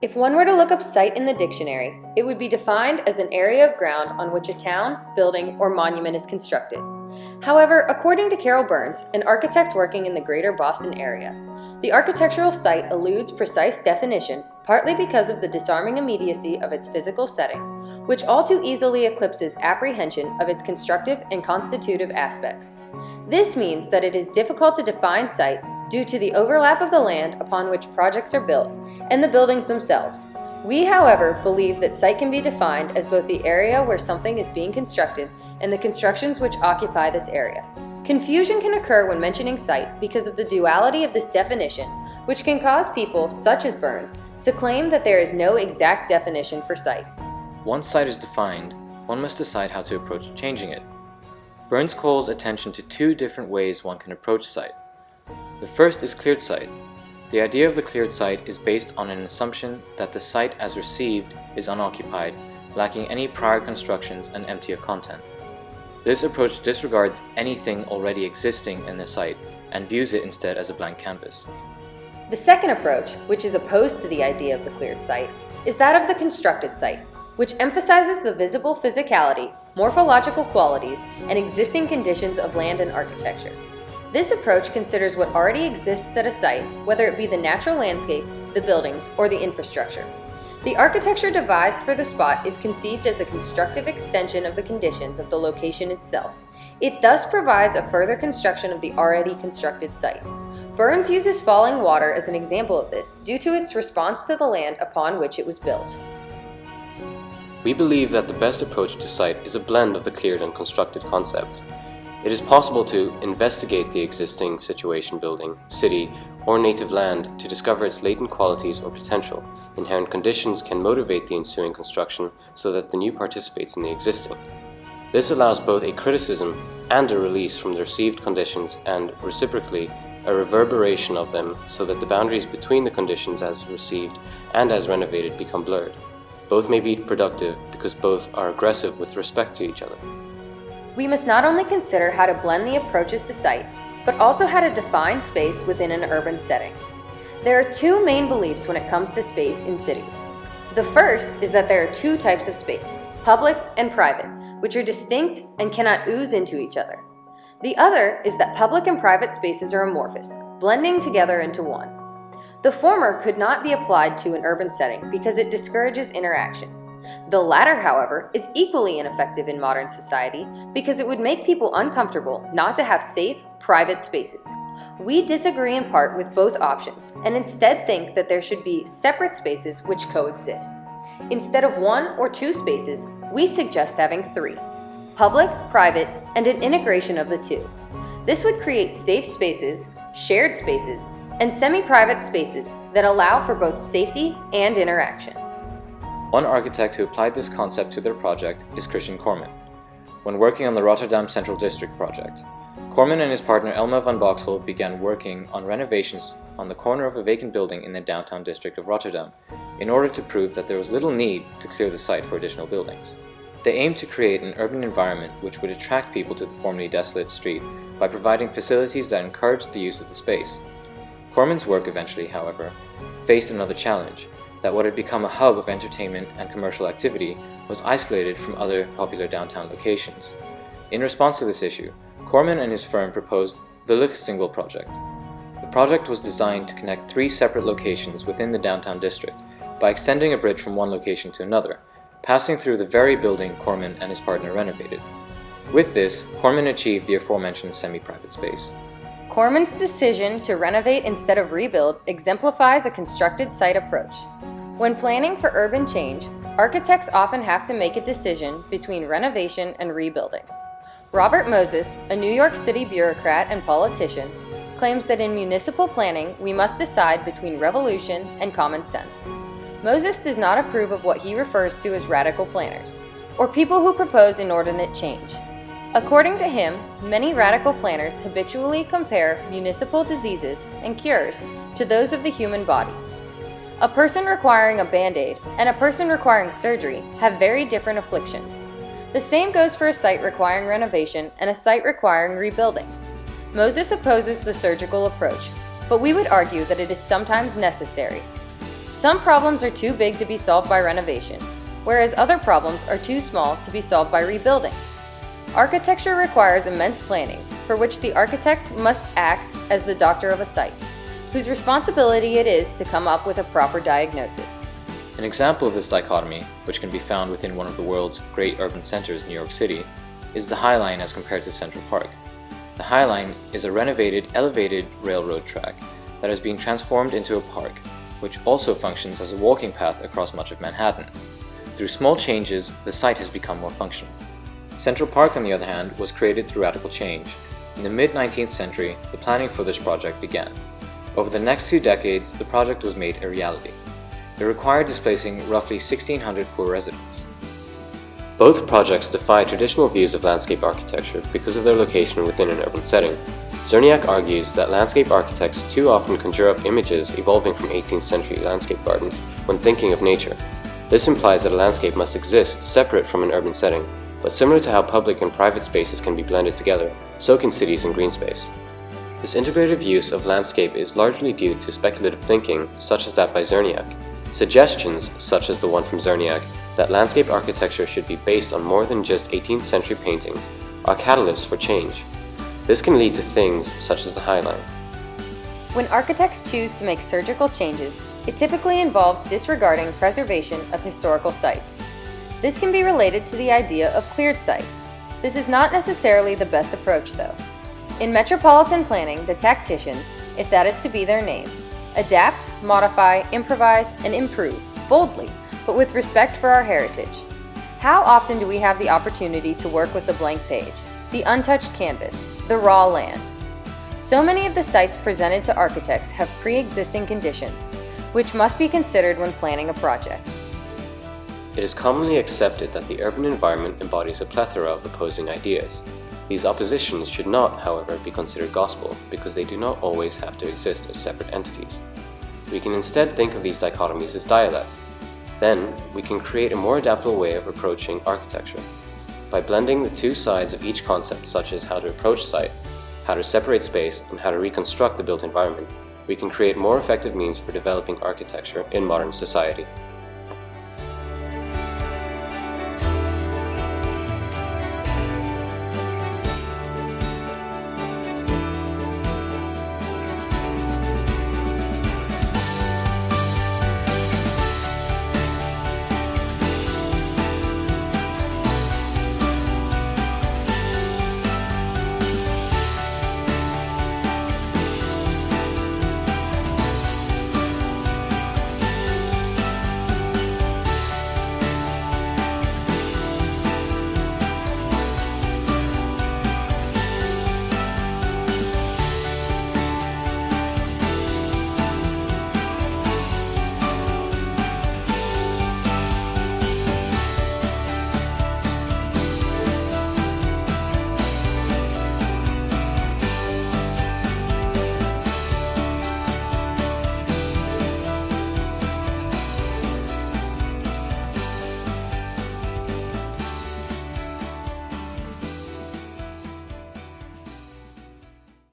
If one were to look up site in the dictionary, it would be defined as an area of ground on which a town, building, or monument is constructed. However, according to Carol Burns, an architect working in the greater Boston area, the architectural site eludes precise definition partly because of the disarming immediacy of its physical setting, which all too easily eclipses apprehension of its constructive and constitutive aspects. This means that it is difficult to define site due to the overlap of the land upon which projects are built and the buildings themselves. We, however, believe that site can be defined as both the area where something is being constructed and the constructions which occupy this area. Confusion can occur when mentioning site because of the duality of this definition, which can cause people, such as Burns, to claim that there is no exact definition for site. Once site is defined, one must decide how to approach changing it. Burns calls attention to two different ways one can approach site. The first is cleared site. The idea of the cleared site is based on an assumption that the site as received is unoccupied, lacking any prior constructions and empty of content. This approach disregards anything already existing in the site and views it instead as a blank canvas. The second approach, which is opposed to the idea of the cleared site, is that of the constructed site, which emphasizes the visible physicality, morphological qualities, and existing conditions of land and architecture. This approach considers what already exists at a site, whether it be the natural landscape, the buildings, or the infrastructure. The architecture devised for the spot is conceived as a constructive extension of the conditions of the location itself. It thus provides a further construction of the already constructed site. Burns uses falling water as an example of this due to its response to the land upon which it was built. We believe that the best approach to site is a blend of the cleared and constructed concepts. It is possible to investigate the existing situation, building, city, or native land to discover its latent qualities or potential. Inherent conditions can motivate the ensuing construction so that the new participates in the existing. This allows both a criticism and a release from the received conditions and, reciprocally, a reverberation of them so that the boundaries between the conditions as received and as renovated become blurred. Both may be productive because both are aggressive with respect to each other. We must not only consider how to blend the approaches to site, but also how to define space within an urban setting. There are two main beliefs when it comes to space in cities. The first is that there are two types of space, public and private, which are distinct and cannot ooze into each other. The other is that public and private spaces are amorphous, blending together into one. The former could not be applied to an urban setting because it discourages interaction. The latter, however, is equally ineffective in modern society because it would make people uncomfortable not to have safe, private spaces. We disagree in part with both options and instead think that there should be separate spaces which coexist. Instead of one or two spaces, we suggest having three: public, private, and an integration of the two. This would create safe spaces, shared spaces, and semi-private spaces that allow for both safety and interaction. One architect who applied this concept to their project is Christian Corman. When working on the Rotterdam Central District project, Corman and his partner Elma van Boxel began working on renovations on the corner of a vacant building in the downtown district of Rotterdam in order to prove that there was little need to clear the site for additional buildings. They aimed to create an urban environment which would attract people to the formerly desolate street by providing facilities that encouraged the use of the space. Corman's work eventually, however, faced another challenge, that what had become a hub of entertainment and commercial activity was isolated from other popular downtown locations. In response to this issue, Corman and his firm proposed the Luchtsingle project. The project was designed to connect three separate locations within the downtown district by extending a bridge from one location to another, passing through the very building Corman and his partner renovated. With this, Corman achieved the aforementioned semi-private space. Corman's decision to renovate instead of rebuild exemplifies a constructed site approach. When planning for urban change, architects often have to make a decision between renovation and rebuilding. Robert Moses, a New York City bureaucrat and politician, claims that in municipal planning we must decide between revolution and common sense. Moses does not approve of what he refers to as radical planners, or people who propose inordinate change. According to him, many radical planners habitually compare municipal diseases and cures to those of the human body. A person requiring a Band-Aid and a person requiring surgery have very different afflictions. The same goes for a site requiring renovation and a site requiring rebuilding. Moses opposes the surgical approach, but we would argue that it is sometimes necessary. Some problems are too big to be solved by renovation, whereas other problems are too small to be solved by rebuilding. Architecture requires immense planning, for which the architect must act as the doctor of a site, whose responsibility it is to come up with a proper diagnosis. An example of this dichotomy, which can be found within one of the world's great urban centers, New York City, is the High Line as compared to Central Park. The High Line is a renovated, elevated railroad track that has been transformed into a park, which also functions as a walking path across much of Manhattan. Through small changes, the site has become more functional. Central Park, on the other hand, was created through radical change. In the mid-19th century, the planning for this project began. Over the next 2 decades, the project was made a reality. It required displacing roughly 1,600 poor residents. Both projects defy traditional views of landscape architecture because of their location within an urban setting. Zerniak argues that landscape architects too often conjure up images evolving from 18th century landscape gardens when thinking of nature. This implies that a landscape must exist separate from an urban setting, but similar to how public and private spaces can be blended together, so can cities and green space. This integrative use of landscape is largely due to speculative thinking, such as that by Zerniak. Suggestions, such as the one from Zerniak, that landscape architecture should be based on more than just 18th century paintings, are catalysts for change. This can lead to things such as the High Line. When architects choose to make surgical changes, it typically involves disregarding preservation of historical sites. This can be related to the idea of cleared site. This is not necessarily the best approach, though. In metropolitan planning, the tacticians, if that is to be their name, adapt, modify, improvise, and improve, boldly, but with respect for our heritage. How often do we have the opportunity to work with the blank page, the untouched canvas, the raw land? So many of the sites presented to architects have pre-existing conditions, which must be considered when planning a project. It is commonly accepted that the urban environment embodies a plethora of opposing ideas. These oppositions should not, however, be considered gospel, because they do not always have to exist as separate entities. We can instead think of these dichotomies as dialects. Then, we can create a more adaptable way of approaching architecture. By blending the two sides of each concept, such as how to approach site, how to separate space, and how to reconstruct the built environment, we can create more effective means for developing architecture in modern society.